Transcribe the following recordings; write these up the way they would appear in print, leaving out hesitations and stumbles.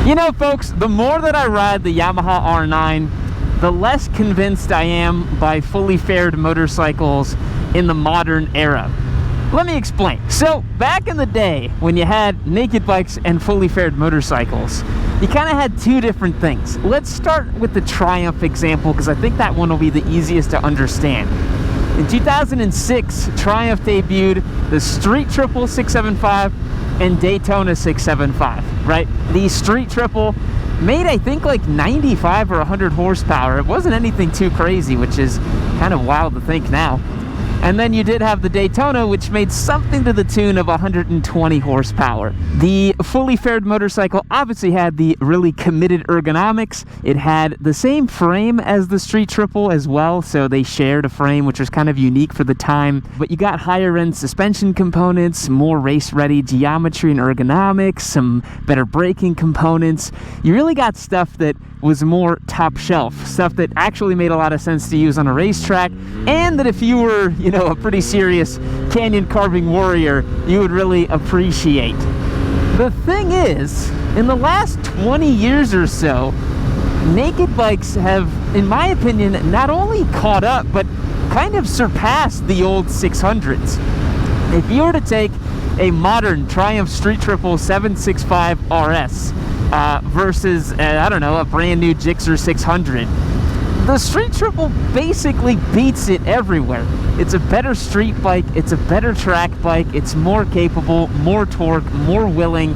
You know, folks, the more that I ride the Yamaha R9, the less convinced I am by fully faired motorcycles in the modern era. Let me explain. So, back in the day, when you had naked bikes and fully faired motorcycles, you kind of had two different things. Let's start with the Triumph example, because I think that one will be the easiest to understand. In 2006, Triumph debuted the Street Triple 675 and Daytona 675, right? The Street Triple made, I think, like 95 or 100 horsepower. It wasn't anything too crazy, which is kind of wild to think now. And then you did have the Daytona, which made something to the tune of 120 horsepower. The fully faired motorcycle obviously had the really committed ergonomics. It had the same frame as the Street Triple as well, so they shared a frame, which was kind of unique for the time. But you got higher-end suspension components, more race-ready geometry and ergonomics, some better braking components. You really got stuff that was more top shelf, stuff that actually made a lot of sense to use on a racetrack, and that if you were, you know, a pretty serious canyon carving warrior, you would really appreciate. The thing is, in the last 20 years or so, naked bikes have, in my opinion, not only caught up, but kind of surpassed the old 600s. If you were to take a modern Triumph Street Triple 765 RS versus, I don't know, a brand new Gixxer 600, the Street Triple basically beats it everywhere. It's a better street bike, it's a better track bike, it's more capable, more torque, more willing,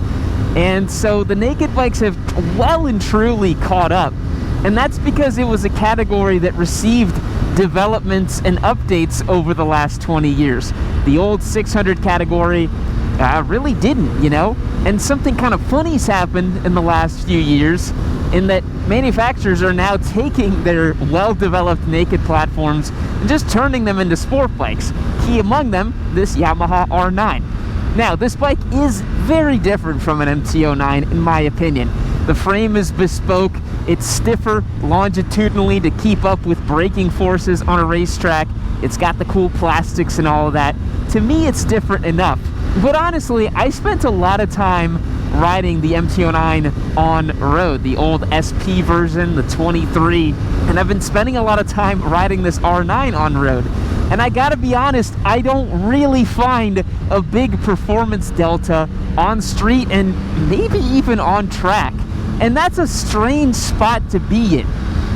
and so the naked bikes have well and truly caught up. And that's because it was a category that received developments and updates over the last 20 years. The old 600 category really didn't, you know? And something kind of funny's happened in the last few years, in that manufacturers are now taking their well-developed naked platforms and just turning them into sport bikes. Key among them, this Yamaha R9. Now, this bike is very different from an MT-09 in my opinion. The frame is bespoke, it's stiffer longitudinally to keep up with braking forces on a racetrack, it's got the cool plastics and all of that. To me, it's different enough. But honestly, I spent a lot of time riding the MT-09 on road, the old SP version, the 23, and I've been spending a lot of time riding this R9 on road. And I gotta be honest, I don't really find a big performance delta on street and maybe even on track. And that's a strange spot to be in.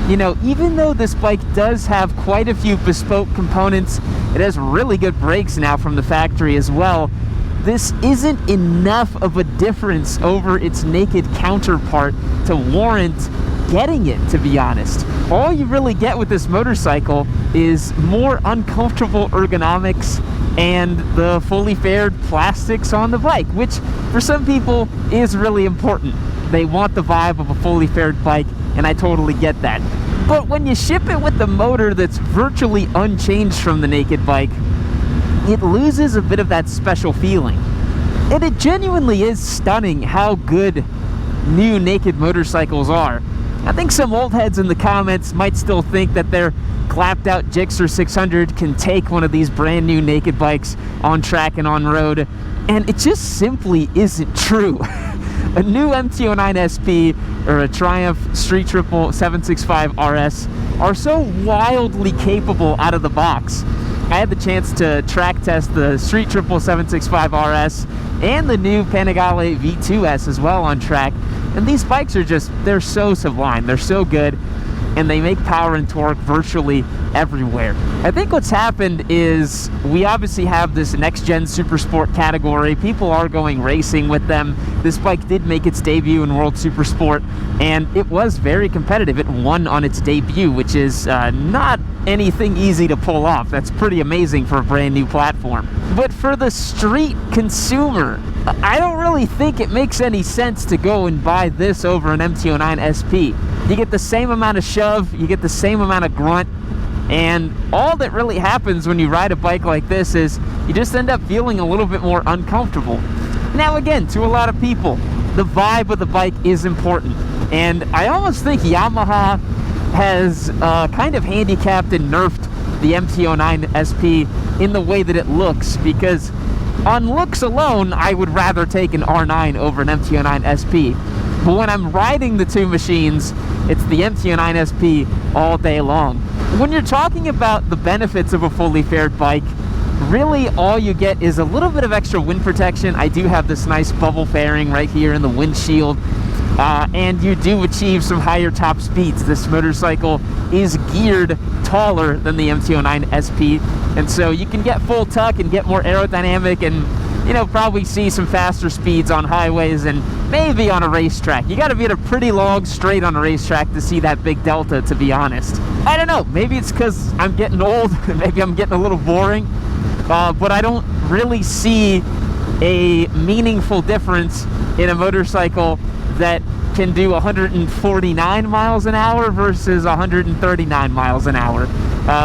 You know, even though this bike does have quite a few bespoke components, it has really good brakes now from the factory as well, this isn't enough of a difference over its naked counterpart to warrant getting it, to be honest. All you really get with this motorcycle is more uncomfortable ergonomics and the fully faired plastics on the bike, which for some people is really important. They want the vibe of a fully faired bike, and I totally get that. But when you ship it with the motor that's virtually unchanged from the naked bike, it loses a bit of that special feeling. And it genuinely is stunning how good new naked motorcycles are. I think some old heads in the comments might still think that their clapped out Gixxer 600 can take one of these brand new naked bikes on track and on road, and it just simply isn't true. A new MT-09 SP or a Triumph Street Triple 765 RS are so wildly capable out of the box. I had the chance to track test the Street Triple 765 RS and the new Panigale V2S as well on track, and these bikes are just, they're so sublime, they're so good, and they make power and torque virtually everywhere. I think what's happened is we obviously have this next-gen super sport category. People are going racing with them. This bike did make its debut in World Super Sport, and it was very competitive. It won on its debut, which is not anything easy to pull off. That's pretty amazing for a brand new platform. But for the street consumer, I don't really think it makes any sense to go and buy this over an MT-09 SP. You get the same amount of shove, you get the same amount of grunt, and all that really happens when you ride a bike like this is you just end up feeling a little bit more uncomfortable. Now again, to a lot of people, the vibe of the bike is important, and I almost think Yamaha has kind of handicapped and nerfed the MT-09 SP in the way that it looks, because on looks alone, I would rather take an R9 over an MT-09 SP. But when I'm riding the two machines, it's the MT09 SP all day long. When you're talking about the benefits of a fully faired bike, really all you get is a little bit of extra wind protection. I do have this nice bubble fairing right here in the windshield, and you do achieve some higher top speeds. This motorcycle is geared taller than the MT09 SP, and so you can get full tuck and get more aerodynamic and, you know, probably see some faster speeds on highways and maybe on a racetrack. You got to be at a pretty long straight on a racetrack to see that big delta, to be honest. I don't know, maybe it's because I'm getting old, maybe I'm getting a little boring, but I don't really see a meaningful difference in a motorcycle that can do 149 miles an hour versus 139 miles an hour.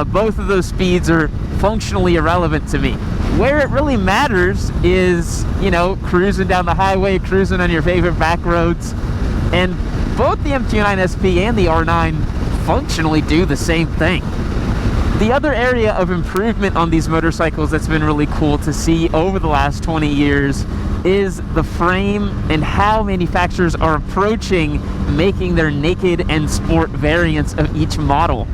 Both of those speeds are functionally irrelevant to me. Where it really matters is, you know, cruising down the highway, cruising on your favorite back roads, and both the MT09 SP and the R9 functionally do the same thing. The other area of improvement on these motorcycles that's been really cool to see over the last 20 years is the frame and how manufacturers are approaching making their naked and sport variants of each model.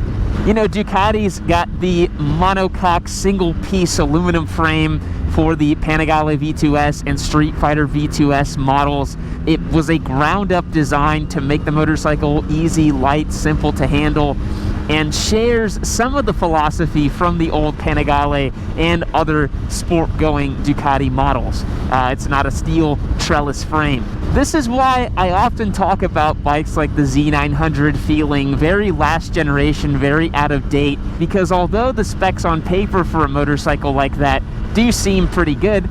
You know, Ducati's got the monocoque single-piece aluminum frame for the Panigale V2S and Street Fighter V2S models. It was a ground-up design to make the motorcycle easy, light, simple to handle, and shares some of the philosophy from the old Panigale and other sport-going Ducati models. It's not a steel trellis frame. This is why I often talk about bikes like the Z900 feeling very last generation, very out of date, because although the specs on paper for a motorcycle like that do seem pretty good,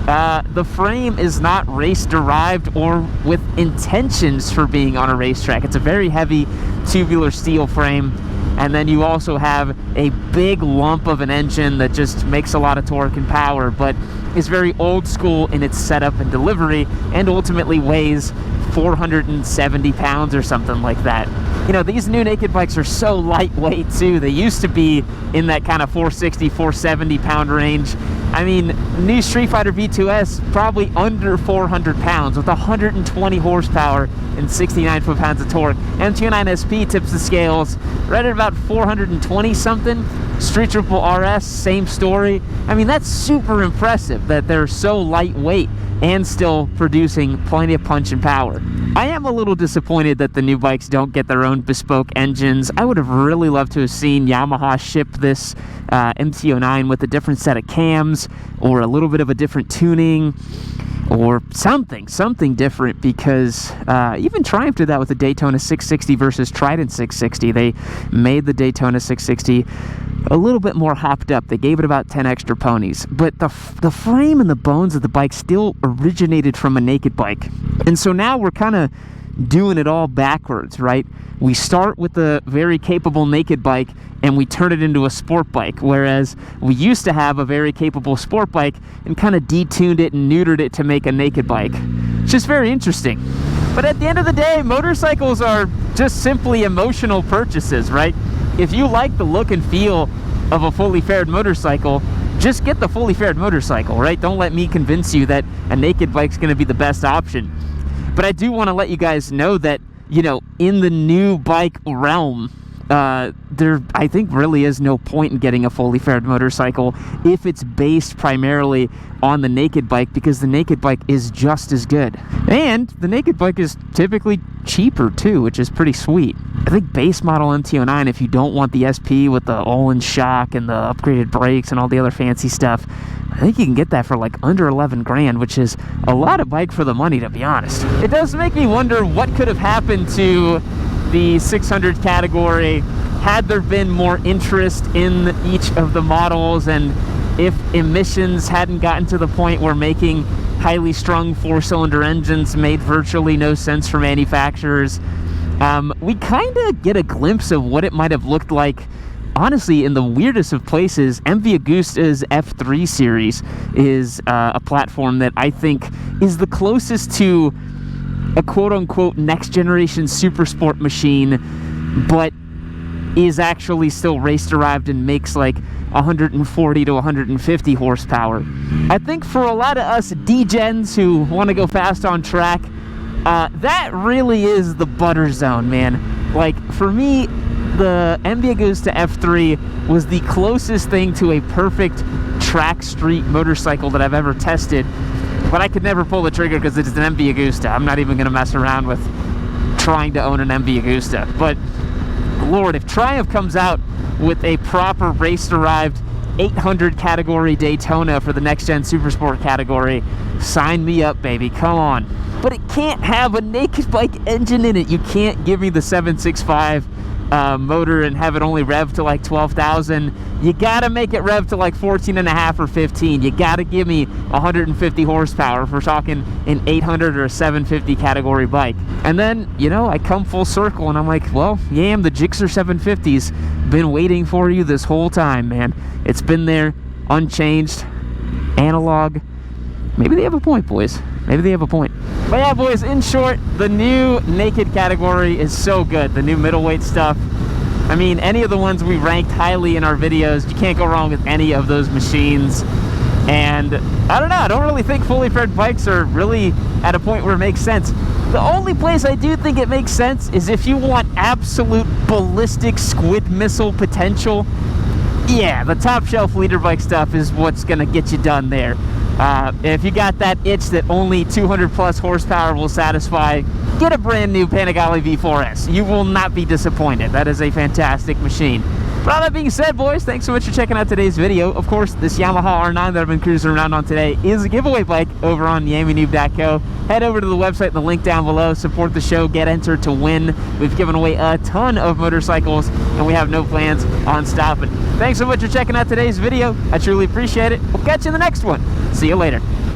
the frame is not race-derived or with intentions for being on a racetrack. It's a very heavy tubular steel frame, and then you also have a big lump of an engine that just makes a lot of torque and power, but is very old school in its setup and delivery, and ultimately weighs 470 pounds or something like that. You know, these new naked bikes are so lightweight too. They used to be in that kind of 460, 470 pound range. I mean, new Street Fighter V2S probably under 400 pounds with 120 horsepower and 69 foot-pounds of torque. MT09 SP tips the scales right at about 420 something. Street Triple RS, same story. I mean, that's super impressive that they're so lightweight and still producing plenty of punch and power. I am a little disappointed that the new bikes don't get their own bespoke engines. I would have really loved to have seen Yamaha ship this MT09 with a different set of cams or a little bit of a different tuning or something different, because even Triumph did that with the Daytona 660 versus Trident 660. They made the Daytona 660 a little bit more hopped up. They gave it about 10 extra ponies, but the frame and the bones of the bike still originated from a naked bike. And so now we're kind of doing it all backwards, right? We start with a very capable naked bike and we turn it into a sport bike, whereas we used to have a very capable sport bike and kind of detuned it and neutered it to make a naked bike. It's just very interesting. But at the end of the day, motorcycles are just simply emotional purchases, right? If you like the look and feel of a fully faired motorcycle, just get the fully faired motorcycle, right? Don't let me convince you that a naked bike's going to be the best option. But I do want to let you guys know that, you know, in the new bike realm, there, I think, really is no point in getting a fully faired motorcycle if it's based primarily on the naked bike, because the naked bike is just as good. And the naked bike is typically cheaper too, which is pretty sweet. I think base model MT09, if you don't want the SP with the all-in shock and the upgraded brakes and all the other fancy stuff, I think you can get that for like under 11 grand, which is a lot of bike for the money, to be honest. It does make me wonder what could have happened to the 600 category had there been more interest in each of the models, and if emissions hadn't gotten to the point where making highly strung four-cylinder engines made virtually no sense for manufacturers. We kind of get a glimpse of what it might have looked like, honestly, in the weirdest of places. MV Agusta's F3 series is a platform that I think is the closest to a quote-unquote next-generation super sport machine, but is actually still race-derived and makes like 140 to 150 horsepower. I think for a lot of us degens who want to go fast on track, that really is the butter zone, man. Like, for me, the MV Agusta F3 was the closest thing to a perfect track street motorcycle that I've ever tested, but I could never pull the trigger because it's an MV Agusta. I'm not even going to mess around with trying to own an MV Agusta. But Lord, if Triumph comes out with a proper race-derived 800 category Daytona for the next gen Supersport category, sign me up, baby. Come on. But it can't have a naked bike engine in it. You can't give me the 765 motor and have it only rev to like 12,000. You gotta make it rev to like 14.5 or 15. You gotta give me 150 horsepower if we're talking an 800 or a 750 category bike. And then, you know, I come full circle and I'm like, well, Yam, the Gixxer 750's been waiting for you this whole time, man. It's been there, unchanged, analog. Maybe they have a point, boys. Maybe they have a point. But yeah, boys, in short, the new naked category is so good. The new middleweight stuff. I mean, any of the ones we ranked highly in our videos, you can't go wrong with any of those machines. And I don't know, I don't really think fully faired bikes are really at a point where it makes sense. The only place I do think it makes sense is if you want absolute ballistic squid missile potential. Yeah, the top shelf leader bike stuff is what's gonna get you done there. If you got that itch that only 200 plus horsepower will satisfy, get a brand new Panigale V4S. You will not be disappointed. That is a fantastic machine. But all that being said, boys, thanks so much for checking out today's video. Of course, this Yamaha R9 that I've been cruising around on today is a giveaway bike over on YamiNoob.co. Head over to the website, the link down below. Support the show, get entered to win. We've given away a ton of motorcycles, and we have no plans on stopping. Thanks so much for checking out today's video. I truly appreciate it. We'll catch you in the next one. See you later.